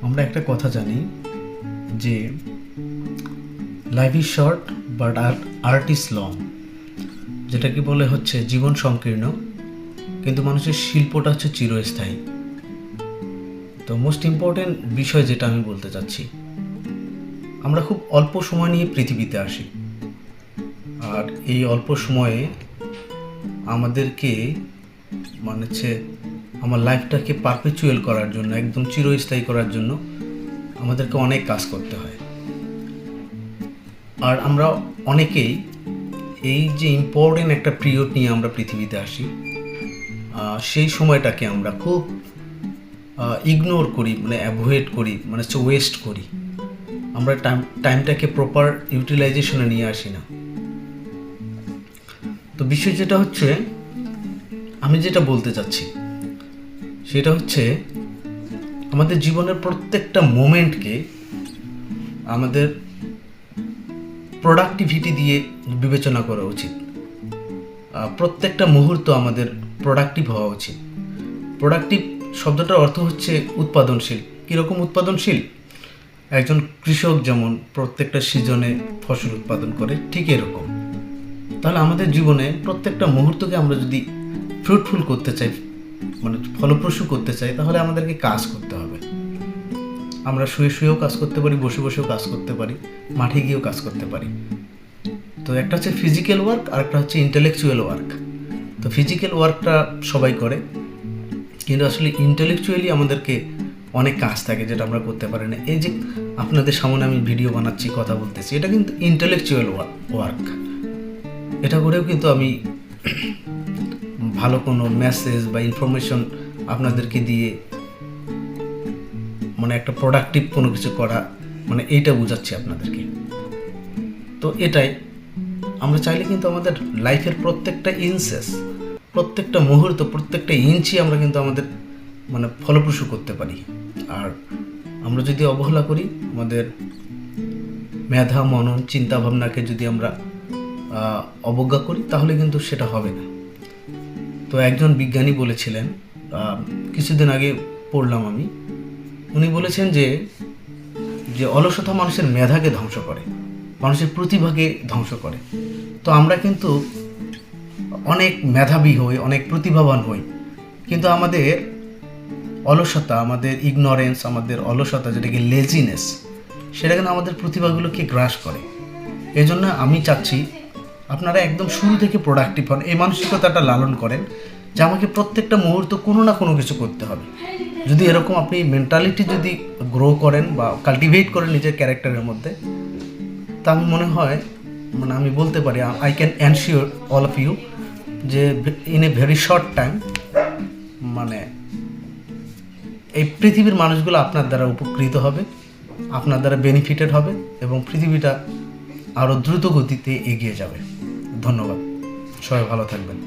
আমরা একটা কথা জানি যে life is short but art is long, যেটাকে বলে হচ্ছে জীবন সংকীর্ণ কিন্তু মানুষের শিল্পটা হচ্ছে চিরস্থায়ী। তো মোস্ট ইম্পর্টেন্ট বিষয় যেটা আমি বলতে চাচ্ছি, আমরা খুব অল্প সময় নিয়ে পৃথিবীতে আসি, আর এই অল্প সময়ে আমাদেরকে মানে হচ্ছে আমার লাইফটাকে পারপেচুয়াল করার জন্য, একদম চিরস্থায়ী করার জন্য আমাদেরকে অনেক কাজ করতে হয়। আর আমরা অনেকেই এই যে ইম্পর্টেন্ট একটা পিরিয়ড নিয়ে আমরা পৃথিবীতে আসি, সেই সময়টাকে আমরা খুব ইগনোর করি, মানে অ্যাভয়েড করি, মানে হচ্ছে ওয়েস্ট করি। আমরা টাইমটাকে প্রপার ইউটিলাইজেশনে নিয়ে আসি না। তো বিষয় যেটা হচ্ছে, আমি যেটা বলতে চাচ্ছি সেটা হচ্ছে আমাদের জীবনের প্রত্যেকটা মোমেন্টকে আমাদের প্রোডাক্টিভিটি দিয়ে বিবেচনা করা উচিত। প্রত্যেকটা মুহূর্ত আমাদের প্রোডাক্টিভ হওয়া উচিত। প্রোডাক্টিভ শব্দটার অর্থ হচ্ছে উৎপাদনশীল। কীরকম উৎপাদনশীল? একজন কৃষক যেমন প্রত্যেকটা সিজনে ফসল উৎপাদন করে, ঠিক এরকম। তাহলে আমাদের জীবনে প্রত্যেকটা মুহূর্তকে আমরা যদি ফ্রুটফুল করতে চাই, মানে ফলপ্রসূ করতে চাই, তাহলে আমাদেরকে কাজ করতে হবে। আমরা শুয়ে শুয়েও কাজ করতে পারি, বসে বসেও কাজ করতে পারি, মাঠে গিয়েও কাজ করতে পারি। তো একটা হচ্ছে ফিজিক্যাল ওয়ার্ক আর একটা হচ্ছে ইন্টেলেকচুয়াল ওয়ার্ক। তো ফিজিক্যাল ওয়ার্কটা সবাই করে, কিন্তু আসলে ইন্টেলেকচুয়ালি আমাদেরকে অনেক কাজ থাকে যেটা আমরা করতে পারি না। এই যে আপনাদের সামনে আমি ভিডিও বানাচ্ছি, কথা বলতেছি, এটা কিন্তু ইন্টেলেকচুয়াল ওয়ার্ক। এটা করেও কিন্তু আমি ভালো কোনো মেসেজ বা ইনফরমেশন আপনাদেরকে দিয়ে মানে একটা প্রোডাক্টিভ কোনো কিছু করা, মানে এইটা বোঝাচ্ছি আপনাদেরকে। তো এটাই আমরা চাইলে কিন্তু আমাদের লাইফের প্রত্যেকটা ইনসেস, প্রত্যেকটা মুহূর্ত, প্রত্যেকটা ইঞ্চি আমরা কিন্তু আমাদের মানে ফলপ্রসূ করতে পারি। আর আমরা যদি অবহেলা করি, আমাদের মেধা, মনন, চিন্তা ভাবনাকে যদি আমরা অবজ্ঞা করি, তাহলে কিন্তু সেটা হবে না। তো একজন বিজ্ঞানী বলেছিলেন, কিছুদিন আগে পড়লাম আমি, উনি বলেছেন যে অলসতা মানুষের মেধাকে ধ্বংস করে, মানুষের প্রতিভাকে ধ্বংস করে। তো আমরা কিন্তু অনেক মেধাবী হই, অনেক প্রতিভাবান হই, কিন্তু আমাদের অলসতা, আমাদের ইগনোরেন্স, আমাদের অলসতা, যেটাকে লেজিনেস, সেটা কিন্তু আমাদের প্রতিভাগুলোকে গ্রাস করে। এই জন্য আমি চাচ্ছি আপনারা একদম শুরু থেকে প্রোডাক্টিভ হন, এই মানসিকতাটা লালন করেন যে আমাকে প্রত্যেকটা মুহূর্ত কোনো না কোনো কিছু করতে হবে। যদি এরকম আপনি মেন্টালিটি যদি গ্রো করেন বা কাল্টিভেট করেন নিজের ক্যারেক্টারের মধ্যে, তা আমি মনে হয়, মানে আমি বলতে পারি, I can ensure all of you যে in a very short time মানে এই পৃথিবীর মানুষগুলো আপনার দ্বারা উপকৃত হবে, আপনার দ্বারা বেনিফিটেড হবে, এবং পৃথিবীটা আরও দ্রুত গতিতে এগিয়ে যাবে। ধন্যবাদ, সবাই ভালো থাকবেন।